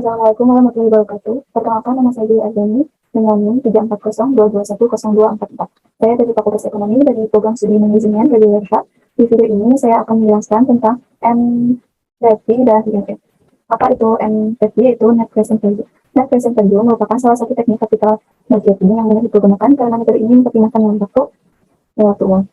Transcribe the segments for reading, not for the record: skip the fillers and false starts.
Assalamualaikum warahmatullahi wabarakatuh. Perkenalkan, nama saya Dewi Ardani dengan NIM 34022210444. Saya dari Fakultas Ekonomi dari Program Studi Manajemen dari WFH. Di video ini saya akan menjelaskan tentang NPV dan IFF. Apa itu NPV? Yaitu Net Present Value. Net Present Value merupakan salah satu teknik capital marketing yang banyak dipergunakan karena metode ini mempertimbangkan nilai waktu uang.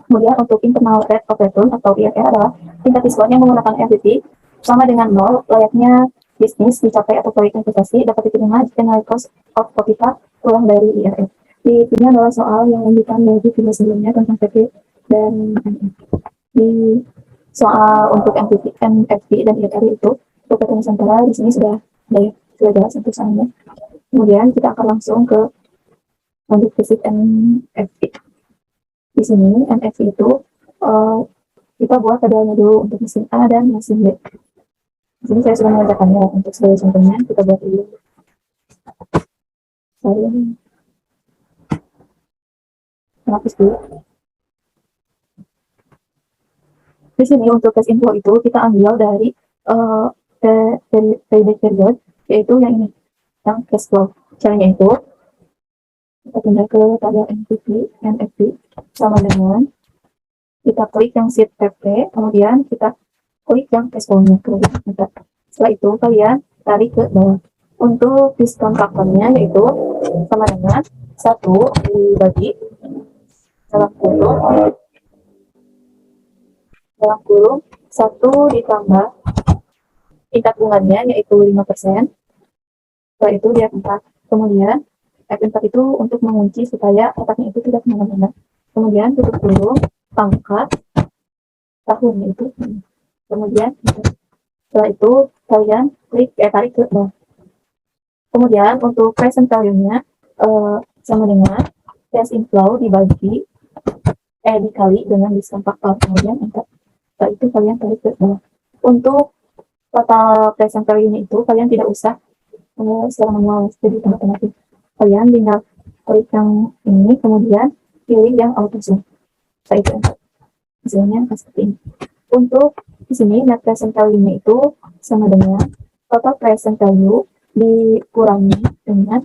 Kemudian untuk internal rate of return atau IRR adalah tingkat diskon yang menggunakan FVP sama dengan nol, layaknya bisnis dicapai atau proyek investasi dapat diterima jika nilai cost of capital kurang dari IRR. Di sini adalah soal yang lanjutan dari video sebelumnya tentang PP dan MF. Di soal untuk NFP dan IRR itu untuk PT Nusantara di sini sudah jelas untuk soalnya. Kemudian kita akan langsung ke lanjut visit NFP. Di sini NFP itu kita buat tabelnya dulu untuk mesin A dan mesin B. Di sini saya sudah mengerjakannya. Untuk sebagai contohnya kita buat dulu. Saya hapus dulu. Di sini untuk cash inflow itu kita ambil dari payback period, yaitu yang ini, yang cash flow. Caranya itu kita pindah ke tabel NFP sama dengan kita klik yang sheet PP, kemudian kita klik yang cash flow-nya. Setelah itu kalian tarik ke bawah. Untuk diskon faktornya yaitu sama dengan 1 dibagi dalam kurung 1 ditambah tingkat bunganya yaitu 5%. Setelah itu dia 4. Kemudian F4 itu untuk mengunci supaya kotaknya itu tidak kemana-mana. Kemudian tutup kurung pangkat tahunnya itu. Kemudian setelah itu kalian tarik ke bawah. Kemudian untuk present value-nya sama dengan cash inflow dikali dengan diskon faktor. Kemudian setelah itu kalian tarik ke bawah. Untuk total present value-nya itu kalian tidak usah secara manual, jadi otomatis. Kalian tinggal klik yang ini, kemudian pilih yang auto zoom. Setelah itu hasilnya seperti ini. Untuk di sini net present value-nya itu sama dengan total present value dikurangi dengan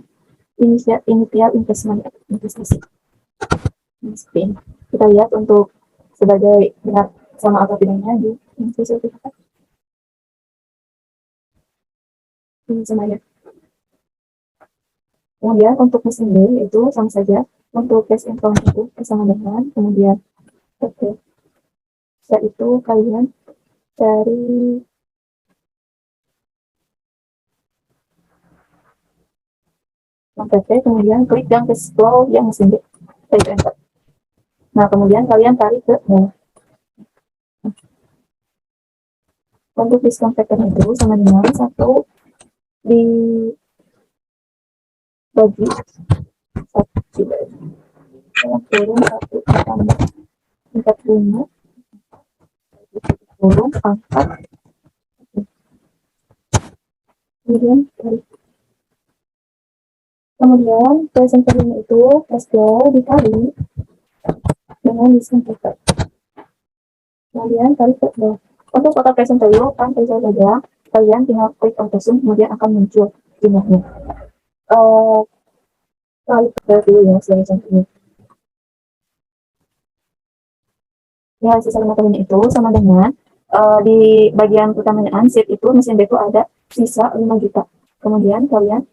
initial investasi. Seperti ini. Kita lihat untuk sebagai benar sama atau tidaknya di sertifikat. Ini sama ya. Kemudian untuk mesin B itu sama saja. Untuk cash inflow itu sama dengan, kemudian oke. Setelah itu kalian cari yang PP, kemudian klik yang cash flow yang mesin B. Enter. Nah, kemudian kalian tarik ke bawah. Untuk diskon factor itu sama dengan 1 dibagi 1 dalam kurung 1 tambah tingkat bunga kurung pangkat. Kemudian present value itu cash flow dikali dengan diskon factor. Kemudian tarik ke bawah. Untuk total present value kan saja kalian tinggal klik auto zoom, kemudian akan muncul jumlahnya. Tarik ke dulu ya sebagai contohnya. Ya, sisa 5 tahun itu sama dengan di bagian utamanya ansip itu mesin B itu ada sisa 5 juta. Kemudian kalian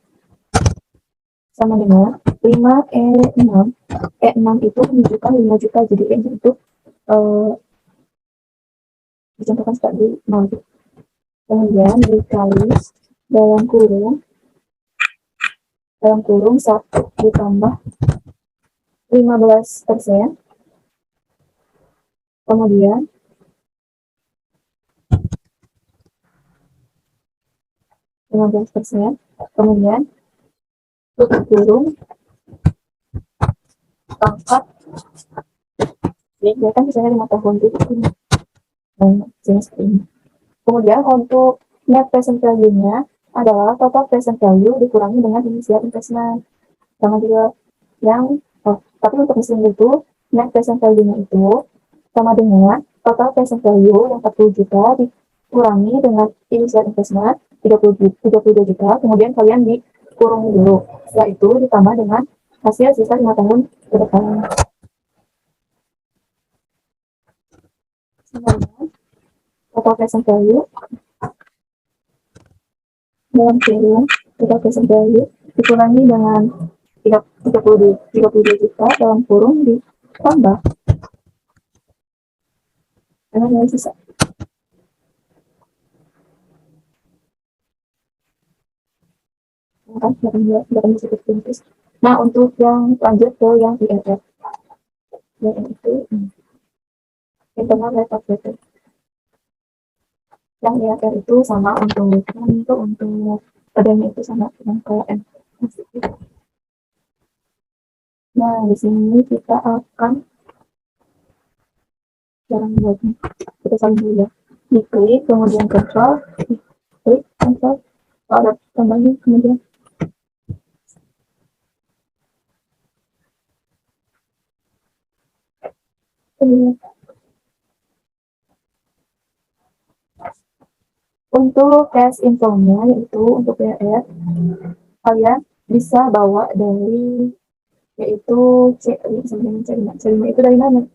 sama dengan 5E6. E6 itu menunjukkan 5 juta, jadi E itu dicontohkan sebagai 0. Kemudian dikali dalam kurung 1 ditambah 15%. Kemudian kemudian tutup kurung pangkat. Jadi kan misalnya 5 tahun itu seperti ini. Kemudian untuk net present value-nya adalah total present value dikurangi dengan initial investment. Sama juga yang tapi untuk mesin itu net present value-nya itu sama dengan total present value yang 40 juta dikurangi dengan initial investment 32 juta, kemudian kalian dikurung dulu. Setelah itu ditambah dengan hasil sisa 5 tahun ke depan. Total present value dalam kurung total present value dikurangi dengan 32 juta dalam kurung ditambah dengan nilai sisa. Nah, untuk yang lanjut ke yang IRR, yang itu internal rate of return. Yang IRR itu sama untuk padanya itu sama dengan KM. Nah, di sini kita akan jarang buatnya. Kita saling dulu ya. Diklik, kemudian control, klik, control, ada tambahnya, kemudian untuk cash inflow-nya yaitu untuk PR kalian bisa bawa dari yaitu C5 sampai dengan C5. C5 itu dari mana?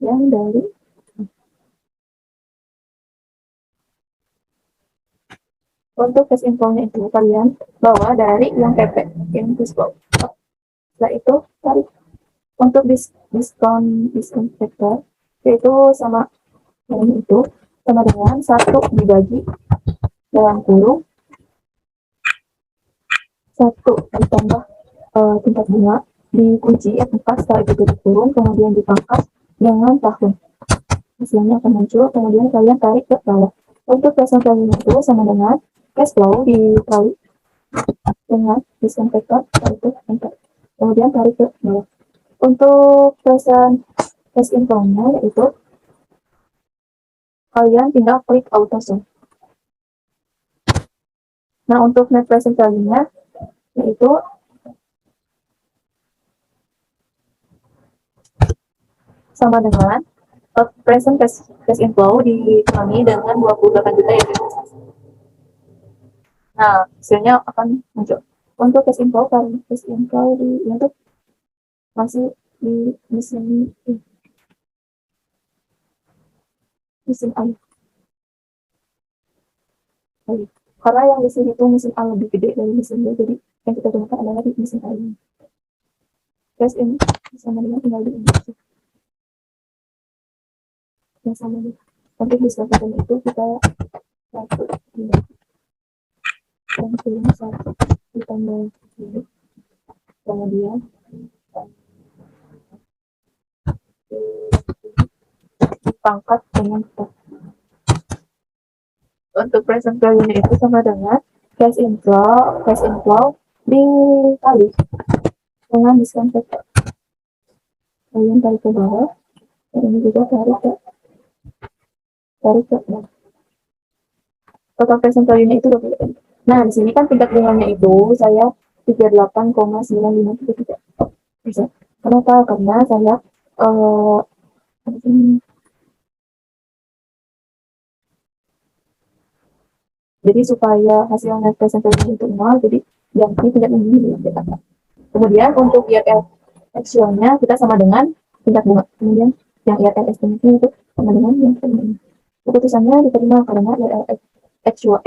Yang dari untuk cash inflow-nya itu kalian bawa dari yang PP, yang cash flow. Setelah itu tarik untuk diskon factor yaitu sama yang itu sama dengan 1 dibagi dalam kurung 1 ditambah tingkat bunga dikunci F4 setelah itu dikurung kemudian dipangkas dengan tahun. Hasilnya akan muncul, kemudian kalian tarik ke bawah. Untuk present value itu sama dengan cash flow dikali dengan diskon factor itu 4. Kemudian tarik ke bawah. Untuk present cash inflow-nya yaitu kalian tinggal klik auto sum. Nah, untuk net present value-nya yaitu sama dengan present cash inflow dikurangi dengan 28 juta ya. Nah, hasilnya akan muncul. Untuk cash inflow di untuk masih di mesin air. Karena yang mesin itu mesin A lebih gede dari mesin B, jadi yang kita gunakan adalah di mesin A ini. Cash in sama dengan tinggal di Indonesia. Yang sama nih. Untuk diskon itu kita satu yang pilih satu ditambah ini, kemudian dipangkat dengan 4. Untuk present value itu sama dengan cash inflow dikali dengan diskon factor. Kalian tarik ke bawah, dan ini juga tarik ke bawah. Total present value-nya itu 20. Nah, di sini kan tingkat bunganya itu saya 38,9533%. Kenapa? Karena saya jadi supaya hasil net present value itu 0, jadi ganti tingkat bunga di atas. Kemudian untuk IRR actual-nya kita sama dengan tingkat bunga. Kemudian yang IRR estimate itu sama dengan yang sebenarnya. Keputusannya diterima karena IRR actual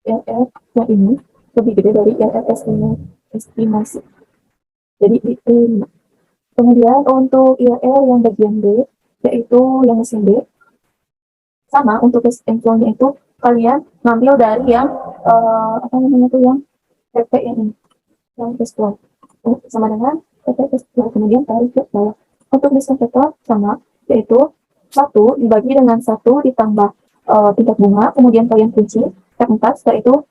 IRR yang ini lebih gede dari IRR estimasi. Jadi diterima. Kemudian untuk IRR yang bagian B, yaitu yang mesin B, sama untuk cash inflow-nya itu kalian ngambil dari yang yang PP ini, yang cash flow sama dengan PP cash flow, kemudian tarik ke bawah. Untuk diskon factor sama, yaitu 1 dibagi dengan 1 ditambah tingkat bunga, kemudian kalian kunci F4, setelah itu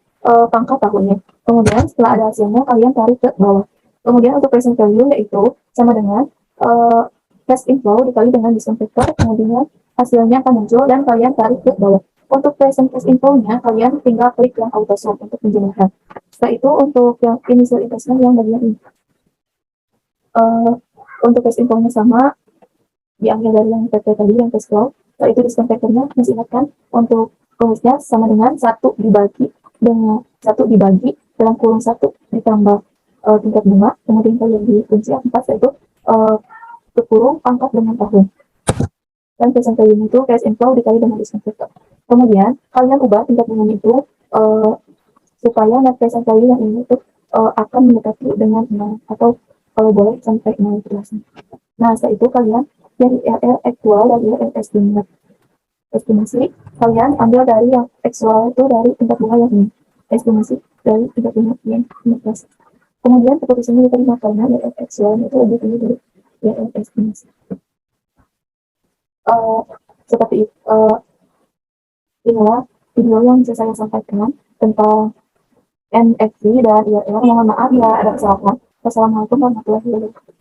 pangkat tahunnya. Kemudian setelah ada hasilnya kalian tarik ke bawah. Kemudian untuk present value yaitu sama dengan cash inflow dikali dengan diskon factor, kemudian hasilnya akan muncul dan kalian tarik ke bawah. Untuk present cash inflow-nya kalian tinggal klik yang auto sum untuk menjumlahkan. Setelah itu untuk yang initial investment yang bagian ini. Untuk cash inflow-nya sama diambil dari yang PP tadi yang cash flow. Setelah itu diskon factor-nya masih ingat kan untuk rumusnya sama dengan 1 dibagi dalam kurung 1 ditambah tingkat bunga, kemudian kalian di kunci yang 4 yaitu kurung pangkat dengan tahun. Dan present value itu cash inflow dikali dengan discount factor. Kemudian kalian ubah tingkat bunga itu supaya net present value yang ini itu akan mendekati dengan 0 atau kalau boleh sampai 0 persen. Nah, setelah itu kalian dari IRR aktual dan IRR estimasi, kalian ambil dari yang aktual itu dari tingkat bunga yang ini, estimasi dari tingkat bunga yang 15. Kemudian seperti sini diterima karena IRR aktual itu lebih tinggi dari IRR estimasi. Seperti itu, inilah video yang bisa saya sampaikan tentang NFP dan IRR. Mohon maaf ya ada kesalahan. Wassalamualaikum warahmatullahi wabarakatuh.